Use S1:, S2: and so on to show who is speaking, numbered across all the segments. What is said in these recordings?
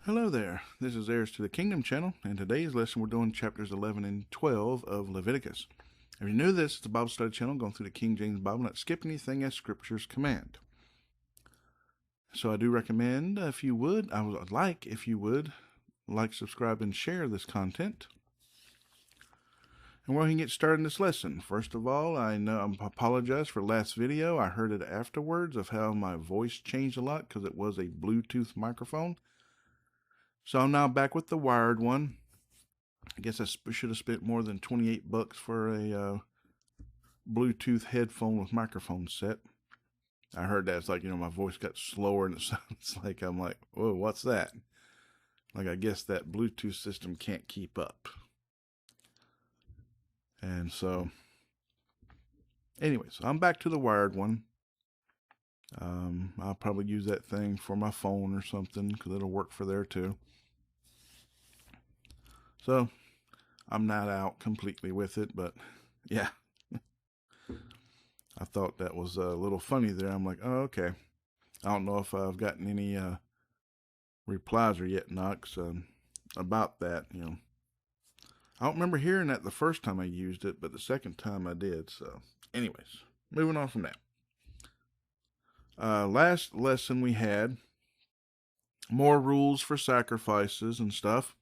S1: Hello there, this is Heirs to the Kingdom channel, and today's lesson we're doing chapters 11 and 12 of Leviticus. If you're new to this, it's a Bible study channel going through the King James Bible, not skip anything as scriptures command. So I do recommend, if you would, like, subscribe, and share this content. And we can get started in this lesson. First of all, I apologize for last video. I heard it afterwards of how my voice changed a lot because it was a Bluetooth microphone. So I'm now back with the wired one. I guess I should have spent more than $28 for a Bluetooth headphone with microphone set. I heard that. It's like, my voice got slower and it sounds like I'm like, whoa, what's that? Like, I guess that Bluetooth system can't keep up. And so, anyways, I'm back to the wired one. I'll probably use that thing for my phone or something because it'll work for there too. So, I'm not out completely with it, but yeah. I thought that was a little funny there. I'm like, oh, okay. I don't know if I've gotten any replies or yet, Knox, about that, I don't remember hearing that the first time I used it, but the second time I did. So, anyways, moving on from that. Last lesson we had more rules for sacrifices and stuff.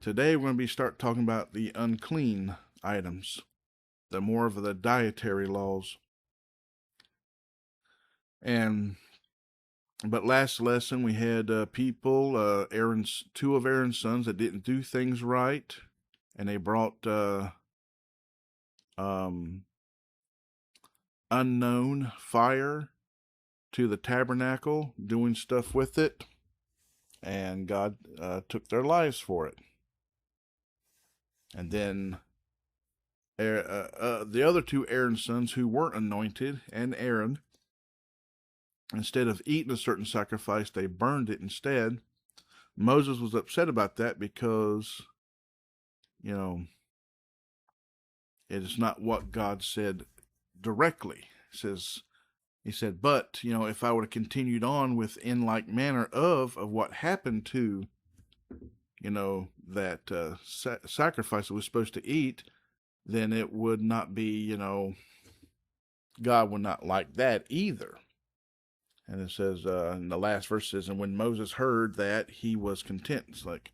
S1: Today we're going to start talking about the unclean items, the more of the dietary laws. But last lesson we had people, two of Aaron's sons that didn't do things right, and they brought unknown fire to the tabernacle, doing stuff with it, and God took their lives for it. And then the other two Aaron's sons who weren't anointed, and Aaron, instead of eating a certain sacrifice, they burned it instead. Moses was upset about that because, it is not what God said directly. He said, but, if I would have continued on in like manner of what happened to, that sacrifice that was supposed to eat, then it would not be, God would not like that either. And it says, in the last verse says, and when Moses heard that, he was content. It's like,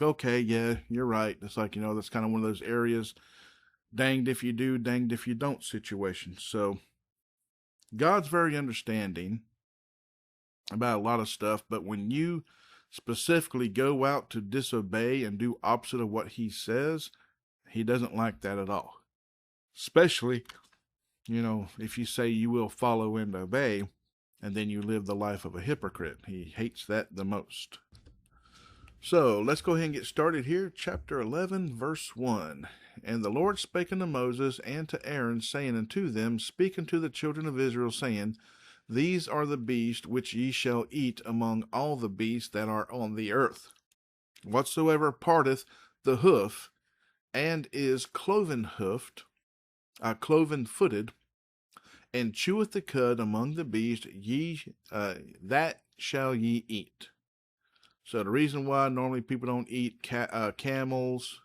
S1: okay, yeah, you're right. It's like, that's kind of one of those areas, danged if you do, danged if you don't situation. So God's very understanding about a lot of stuff, but when you specifically go out to disobey and do opposite of what he says, he doesn't like that at all. Especially, if you say you will follow and obey, and then you live the life of a hypocrite. He hates that the most. So, let's go ahead and get started here. Chapter 11, verse 1. And the Lord spake unto Moses and to Aaron, saying unto them, Speak unto the children of Israel, saying, These are the beasts which ye shall eat among all the beasts that are on the earth. Whatsoever parteth the hoof, and is cloven-footed, and cheweth the cud among the beasts, that shall ye eat. So the reason why normally people don't eat camels,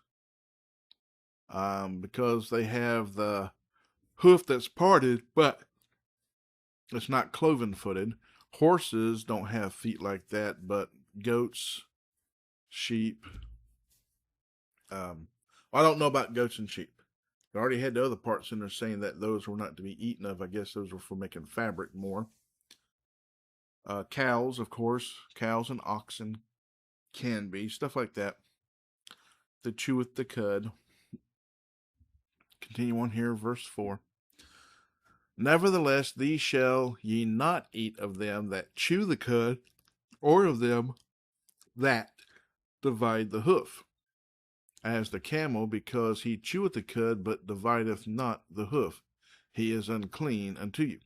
S1: because they have the hoof that's parted, but it's not cloven-footed. Horses don't have feet like that, but goats, sheep. I don't know about goats and sheep. I already had the other parts in there saying that those were not to be eaten of. I guess those were for making fabric more. Cows, of course. Cows and oxen can be. Stuff like that. The cheweth the cud. Continue on here, verse 4. Nevertheless, these shall ye not eat of them that chew the cud, or of them that divide the hoof, as the camel, because he cheweth the cud, but divideth not the hoof. He is unclean unto you.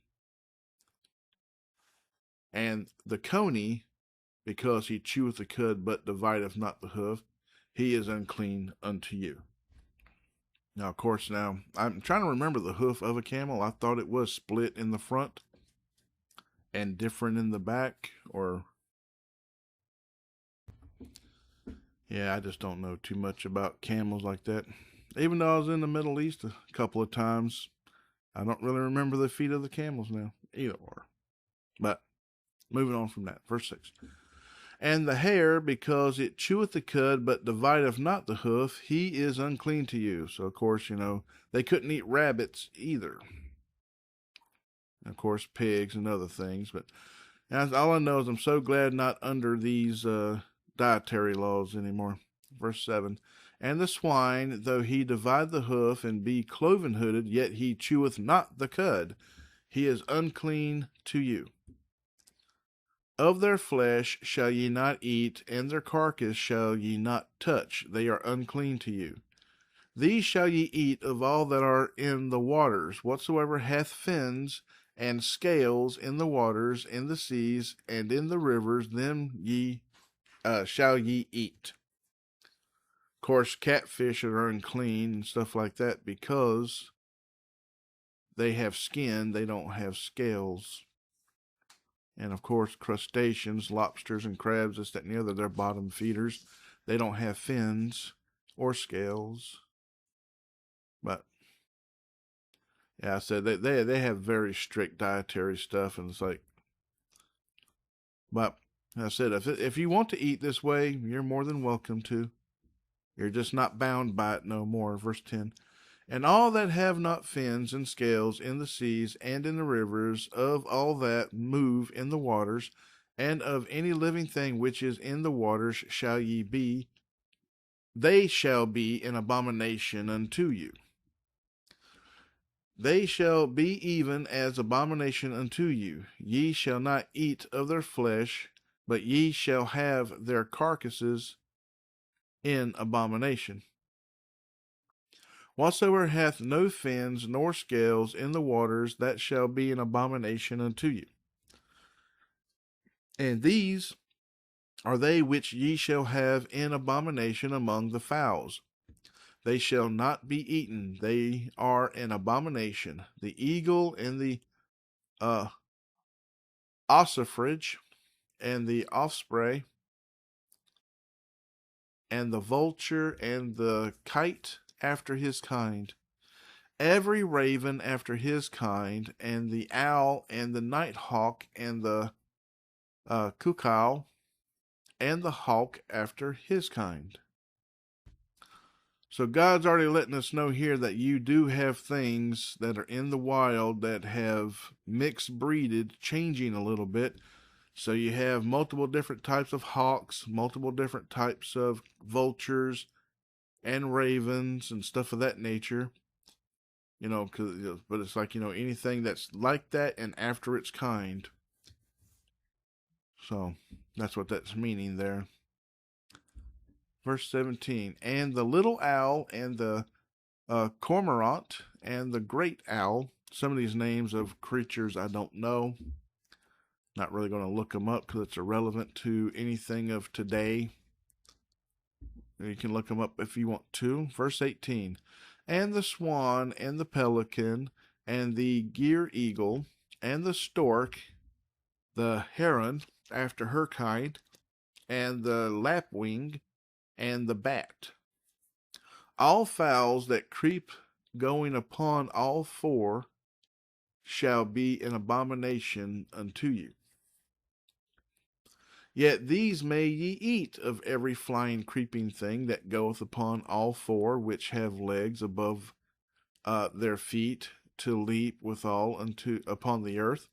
S1: And the coney, because he cheweth the cud, but divideth not the hoof, he is unclean unto you. Now, of course, I'm trying to remember the hoof of a camel. I thought it was split in the front and different in the back, or Yeah, I just don't know too much about camels like that. Even though I was in the Middle East a couple of times, I don't really remember the feet of the camels now, either or. But moving on from that, verse 6. And the hare, because it cheweth the cud, but divideth not the hoof, he is unclean to you. So, of course, they couldn't eat rabbits either. And of course, pigs and other things. But all I know is I'm so glad not under these dietary laws anymore. Verse 7. And the swine, though he divide the hoof and be cloven-hooded, yet he cheweth not the cud. He is unclean to you. Of their flesh shall ye not eat, and their carcass shall ye not touch. They are unclean to you. These shall ye eat of all that are in the waters, whatsoever hath fins and scales in the waters, in the seas, and in the rivers, them shall ye eat. Of course, catfish are unclean and stuff like that because they have skin, they don't have scales. And of course, crustaceans, lobsters and crabs, this, that, and the other, they're bottom feeders. They don't have fins or scales. But yeah, I said they have very strict dietary stuff, and it's like, but I said if you want to eat this way, you're more than welcome to. You're just not bound by it no more. Verse 10. And all that have not fins and scales in the seas and in the rivers, of all that move in the waters, and of any living thing which is in the waters, they shall be an abomination unto you. They shall be even as abomination unto you. Ye shall not eat of their flesh, but ye shall have their carcasses in abomination. Whatsoever hath no fins nor scales in the waters, that shall be an abomination unto you. And these are they which ye shall have in abomination among the fowls. They shall not be eaten. They are an abomination. The eagle and the ossifrage and the osprey and the vulture and the kite after his kind, every raven after his kind, and the owl and the nighthawk and the cuckoo and the hawk after his kind. So God's already letting us know here that you do have things that are in the wild that have mixed breeded, changing a little bit. So you have multiple different types of hawks, multiple different types of vultures and ravens and stuff of that nature. But it's like, anything that's like that and after its kind. So that's what that's meaning there. Verse 17, and the little owl and the cormorant and the great owl. Some of these names of creatures I don't know. Not really going to look them up because it's irrelevant to anything of today. You can look them up if you want to. Verse 18, and the swan and the pelican and the gier eagle and the stork, the heron after her kind, and the lapwing and the bat. All fowls that creep going upon all four shall be an abomination unto you. Yet these may ye eat of every flying creeping thing that goeth upon all four, which have legs above their feet to leap withal upon the earth.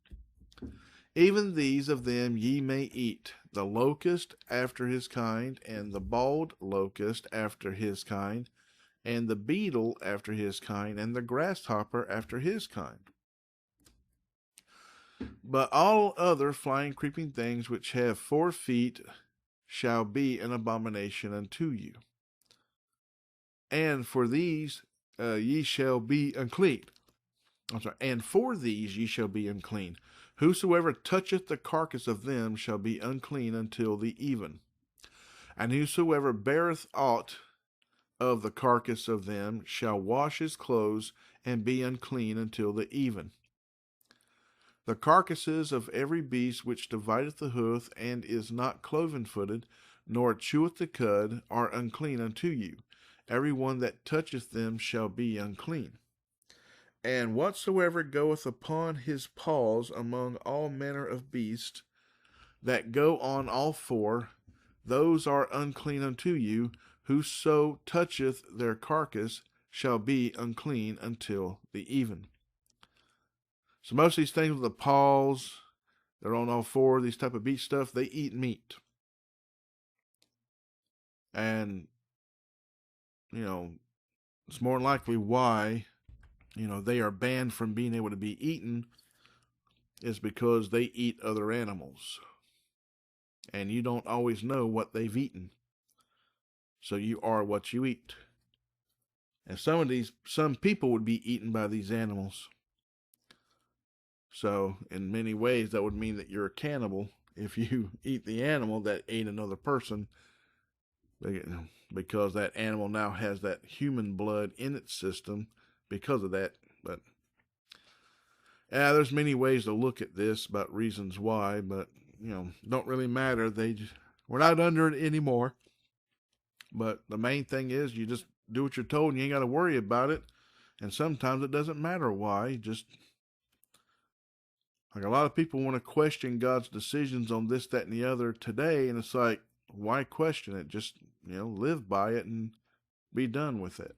S1: Even these of them ye may eat, the locust after his kind, and the bald locust after his kind, and the beetle after his kind, and the grasshopper after his kind. But all other flying creeping things which have 4 feet shall be an abomination unto you. And for these ye shall be unclean. And for these ye shall be unclean. Whosoever toucheth the carcass of them shall be unclean until the even. And whosoever beareth aught of the carcass of them shall wash his clothes and be unclean until the even. The carcasses of every beast which divideth the hoof, and is not cloven-footed, nor cheweth the cud, are unclean unto you. Every one that toucheth them shall be unclean. And whatsoever goeth upon his paws among all manner of beasts that go on all four, those are unclean unto you. Whoso toucheth their carcass shall be unclean until the even. So most of these things with the paws, they're on all four, these type of beast stuff, they eat meat. And, it's more likely why, they are banned from being able to be eaten is because they eat other animals. And you don't always know what they've eaten. So you are what you eat. And some people would be eaten by these animals. So in many ways, that would mean that you're a cannibal if you eat the animal that ate another person, because that animal now has that human blood in its system because of that. But there's many ways to look at this about reasons why, but don't really matter. We're not under it anymore. But the main thing is you just do what you're told and you ain't got to worry about it. And sometimes it doesn't matter why. Just like a lot of people want to question God's decisions on this, that, and the other today. And it's like, why question it? Just, live by it and be done with it.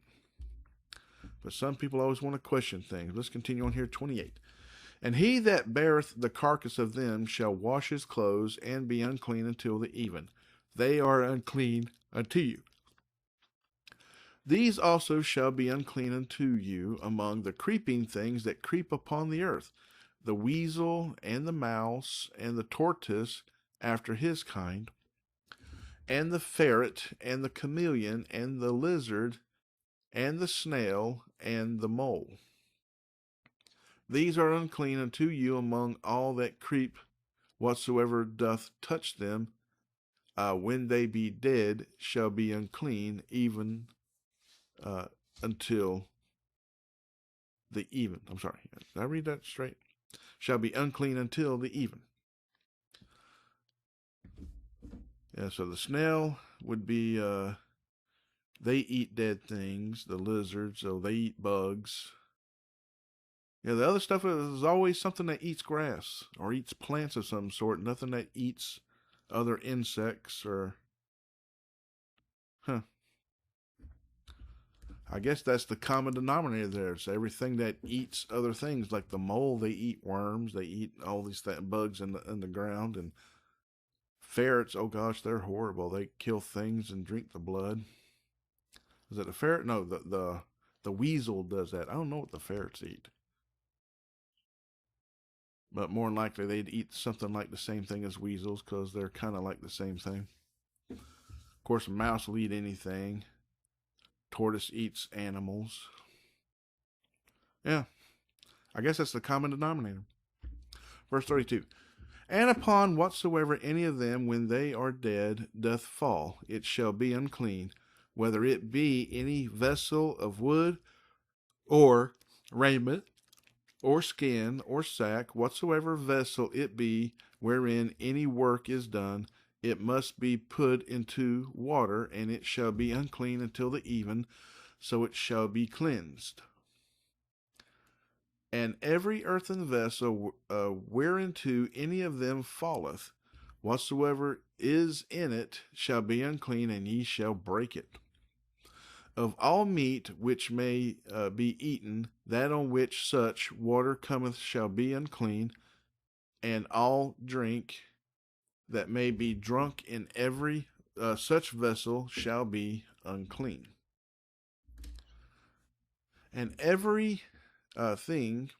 S1: But some people always want to question things. Let's continue on here, 28. And he that beareth the carcass of them shall wash his clothes and be unclean until the even. They are unclean unto you. These also shall be unclean unto you among the creeping things that creep upon the earth, the weasel and the mouse and the tortoise after his kind, and the ferret and the chameleon and the lizard and the snail and the mole. These are unclean unto you among all that creep, whatsoever doth touch them, when they be dead, shall be unclean, even until the even. I'm sorry, did I read that straight? Shall be unclean until the even. Yeah, so the snail would be, they eat dead things. The lizards, so they eat bugs. Yeah, the other stuff is always something that eats grass or eats plants of some sort. Nothing that eats other insects or, I guess that's the common denominator there. It's everything that eats other things, like the mole. They eat worms. They eat all these bugs in the ground. And ferrets, oh gosh, they're horrible. They kill things and drink the blood. Is it a ferret? No, the weasel does that. I don't know what the ferrets eat. But more than likely, they'd eat something like the same thing as weasels because they're kind of like the same thing. Of course, a mouse will eat anything. Tortoise eats animals. Yeah, I guess that's the common denominator. Verse 32. And upon whatsoever any of them, when they are dead, doth fall, it shall be unclean, whether it be any vessel of wood, or raiment, or skin, or sack, whatsoever vessel it be, wherein any work is done, it must be put into water, and it shall be unclean until the even, so it shall be cleansed. And every earthen vessel whereinto any of them falleth, whatsoever is in it shall be unclean, and ye shall break it. Of all meat which may be eaten, that on which such water cometh shall be unclean, and all drink that may be drunk in every such vessel shall be unclean. And every thing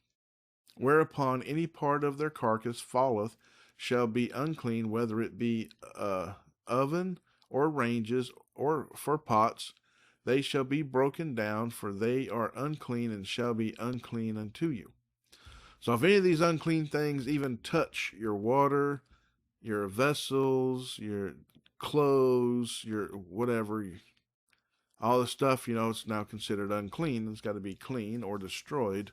S1: whereupon any part of their carcass falleth shall be unclean, whether it be oven or ranges or for pots. They shall be broken down, for they are unclean, and shall be unclean unto you. So if any of these unclean things even touch your water, your vessels, your clothes, your whatever, all the stuff, it's now considered unclean. It's got to be clean or destroyed.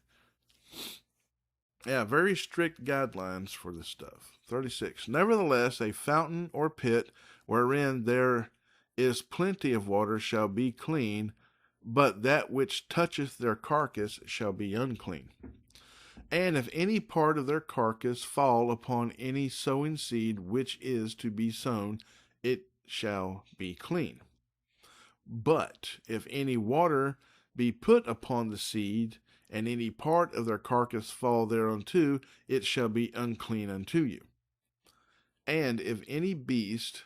S1: Yeah, very strict guidelines for this stuff. 36. Nevertheless, a fountain or pit wherein there is plenty of water shall be clean, but that which toucheth their carcass shall be unclean. And if any part of their carcass fall upon any sowing seed which is to be sown, it shall be clean. But if any water be put upon the seed, and any part of their carcass fall thereunto, it shall be unclean unto you. And if any beast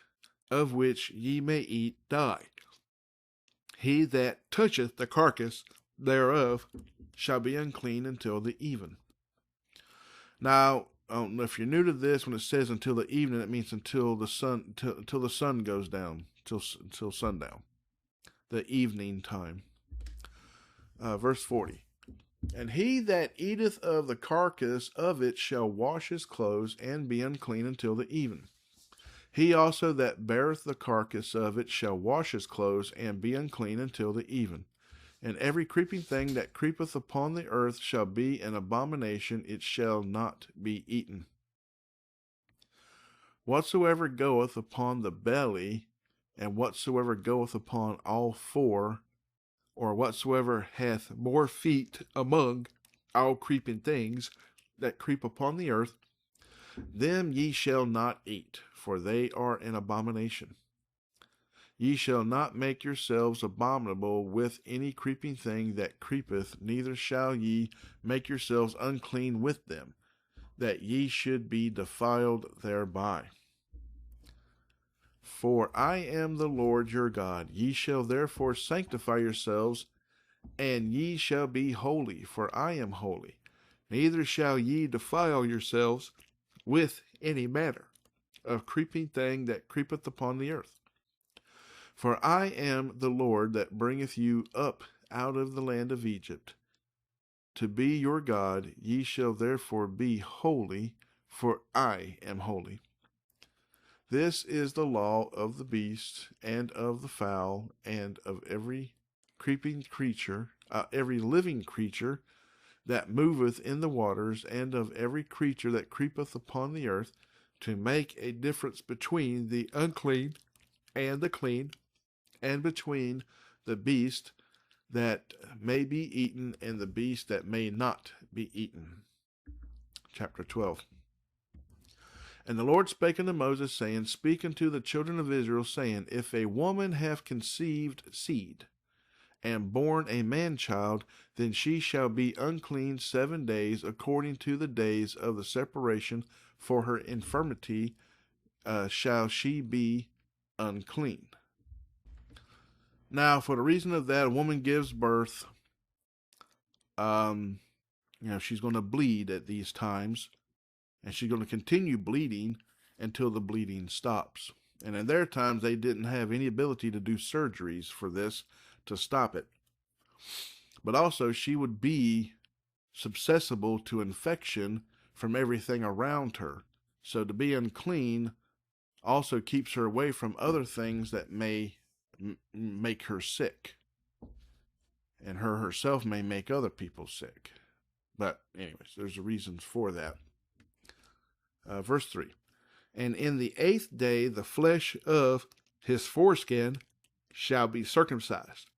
S1: of which ye may eat die, he that toucheth the carcass thereof shall be unclean until the even. Now, I don't know if you're new to this. When it says until the evening, it means until the sun goes down, till sundown, the evening time. Verse 40. And he that eateth of the carcass of it shall wash his clothes and be unclean until the even. He also that beareth the carcass of it shall wash his clothes and be unclean until the even. And every creeping thing that creepeth upon the earth shall be an abomination, it shall not be eaten. Whatsoever goeth upon the belly, and whatsoever goeth upon all four, or whatsoever hath more feet among all creeping things that creep upon the earth, them ye shall not eat, for they are an abomination. Ye shall not make yourselves abominable with any creeping thing that creepeth, neither shall ye make yourselves unclean with them, that ye should be defiled thereby. For I am the Lord your God. Ye shall therefore sanctify yourselves, and ye shall be holy, for I am holy. Neither shall ye defile yourselves with any manner of creeping thing that creepeth upon the earth. For I am the Lord that bringeth you up out of the land of Egypt, to be your God. Ye shall therefore be holy, for I am holy. This is the law of the beast, and of the fowl, and of every creeping creature, every living creature that moveth in the waters, and of every creature that creepeth upon the earth, to make a difference between the unclean and the clean, and between the beast that may be eaten and the beast that may not be eaten. Chapter 12. And the Lord spake unto Moses, saying, Speak unto the children of Israel, saying, If a woman have conceived seed, and born a man-child, then she shall be unclean 7 days, according to the days of the separation for her infirmity, shall she be unclean. Now, for the reason of that, a woman gives birth, she's going to bleed at these times, and she's going to continue bleeding until the bleeding stops. And in their times, they didn't have any ability to do surgeries for this to stop it. But also, she would be susceptible to infection from everything around her. So to be unclean also keeps her away from other things that may make her sick. And her herself may make other people sick. But anyways, there's reasons for that. Verse 3. And in the 8th day the flesh of his foreskin shall be circumcised.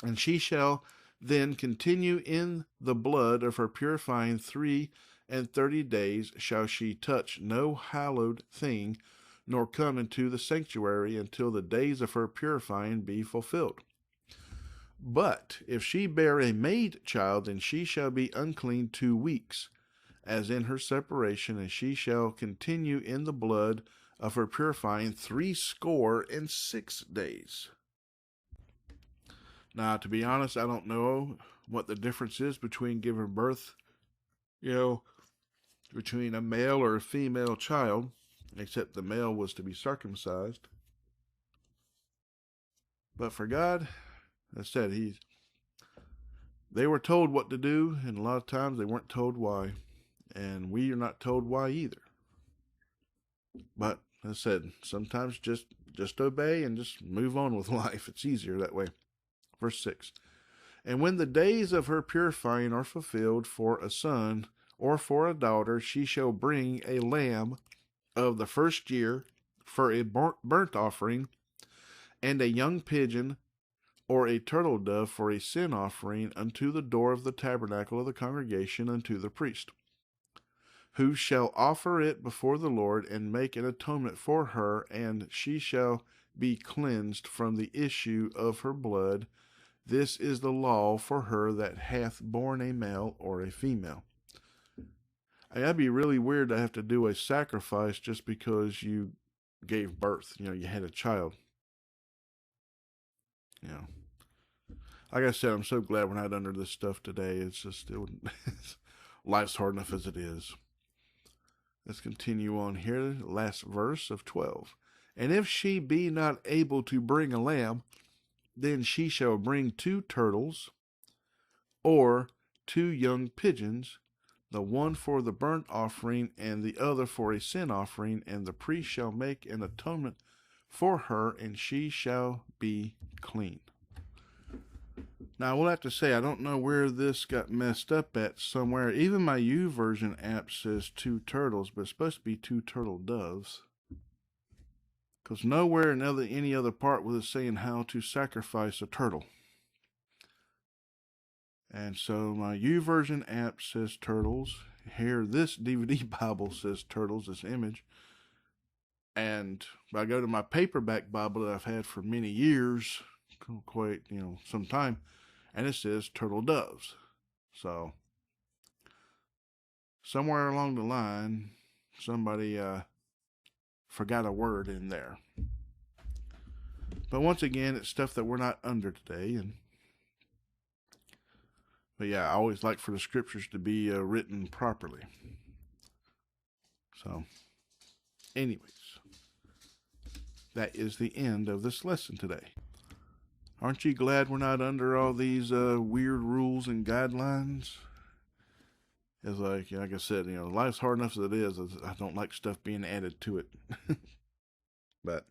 S1: And she shall then continue in the blood of her purifying 33 days shall she touch no hallowed thing, nor come into the sanctuary until the days of her purifying be fulfilled. But if she bear a maid child, then she shall be unclean 2 weeks, as in her separation, and she shall continue in the blood of her purifying 66 days. Now, to be honest, I don't know what the difference is between giving birth, between a male or a female child, except the male was to be circumcised. But for God, as I said, they were told what to do, and a lot of times they weren't told why. And we are not told why either. But as I said, sometimes just obey and just move on with life. It's easier that way. Verse 6. And when the days of her purifying are fulfilled for a son, or for a daughter, she shall bring a lamb of the first year for a burnt offering, and a young pigeon or a turtle dove for a sin offering unto the door of the tabernacle of the congregation unto the priest, who shall offer it before the Lord and make an atonement for her, and she shall be cleansed from the issue of her blood. This is the law for her that hath borne a male or a female. That'd be really weird to have to do a sacrifice just because you gave birth. You had a child. Like I said, I'm so glad we're not under this stuff today. It's just, life's hard enough as it is. Let's continue on here. Last verse of 12. And if she be not able to bring a lamb, then she shall bring 2 turtles or 2 young pigeons, the one for the burnt offering and the other for a sin offering, and the priest shall make an atonement for her, and she shall be clean. Now, I will have to say, I don't know where this got messed up at somewhere. Even my YouVersion app says 2 turtles, but it's supposed to be 2 turtle doves. Because nowhere in any other part was it saying how to sacrifice a turtle. And so my YouVersion app says turtles. Here, this DVD Bible says turtles, this image. And I go to my paperback Bible that I've had for many years, quite, some time, and it says turtle doves. So, somewhere along the line, somebody forgot a word in there. But once again, it's stuff that we're not under today. But yeah, I always like for the scriptures to be written properly. So, anyways, that is the end of this lesson today. Aren't you glad we're not under all these weird rules and guidelines? It's like I said, life's hard enough as it is. I don't like stuff being added to it. But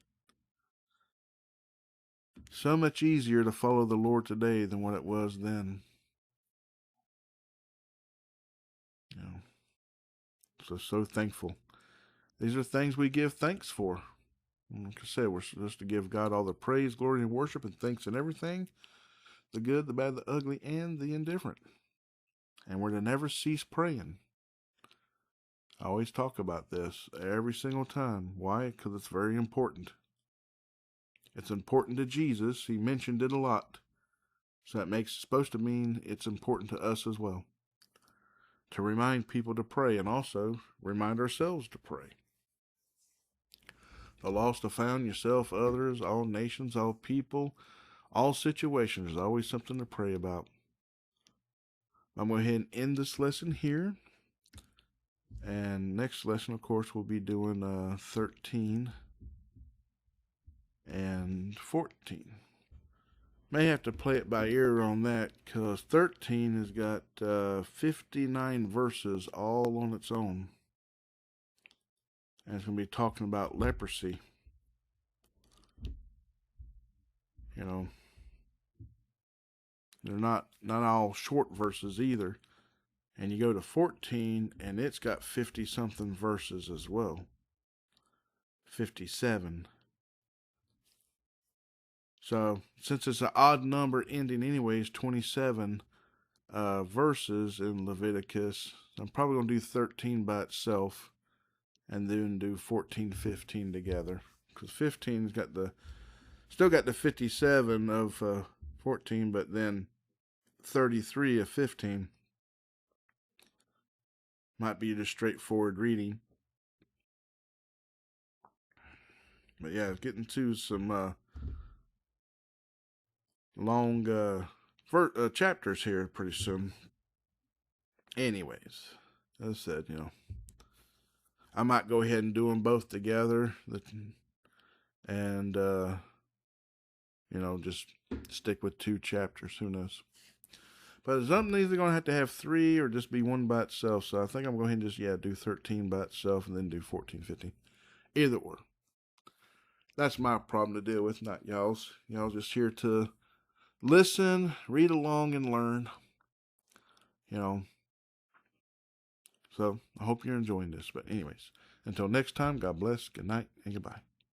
S1: so much easier to follow the Lord today than what it was then. So thankful. These are things we give thanks for. Like I said, we're supposed to give God all the praise, glory, and worship, and thanks in everything, the good, the bad, the ugly, and the indifferent. And we're to never cease praying. I always talk about this every single time. Why? Because it's very important. It's important to Jesus. He mentioned it a lot. So that makes it supposed to mean it's important to us as well. To remind people to pray, and also remind ourselves to pray. The lost, the found, yourself, others, all nations, all people, all situations. There's always something to pray about. I'm going to go ahead and end this lesson here. And next lesson, of course, we'll be doing 13 and 14. May have to play it by ear on that, because 13 has got 59 verses all on its own. And it's going to be talking about leprosy. They're not all short verses either. And you go to 14, and it's got 50-something verses as well. 57. So, since it's an odd number ending anyways, 27 verses in Leviticus, I'm probably going to do 13 by itself, and then do 14, 15 together. Because 15's still got the 57 of 14, but then 33 of 15 might be just straightforward reading. But yeah, getting to some long chapters here pretty soon. Anyways, as I said, I might go ahead and do them both together, and just stick with 2 chapters. Who knows? But something either going to have 3 or just be one by itself. So I think I'm going to just do 13 by itself and then do 14, 15. Either or. That's my problem to deal with, not y'all's. Y'all just here to listen, read along, and learn. So I hope you're enjoying this. But anyways, until next time, God bless, good night, and goodbye.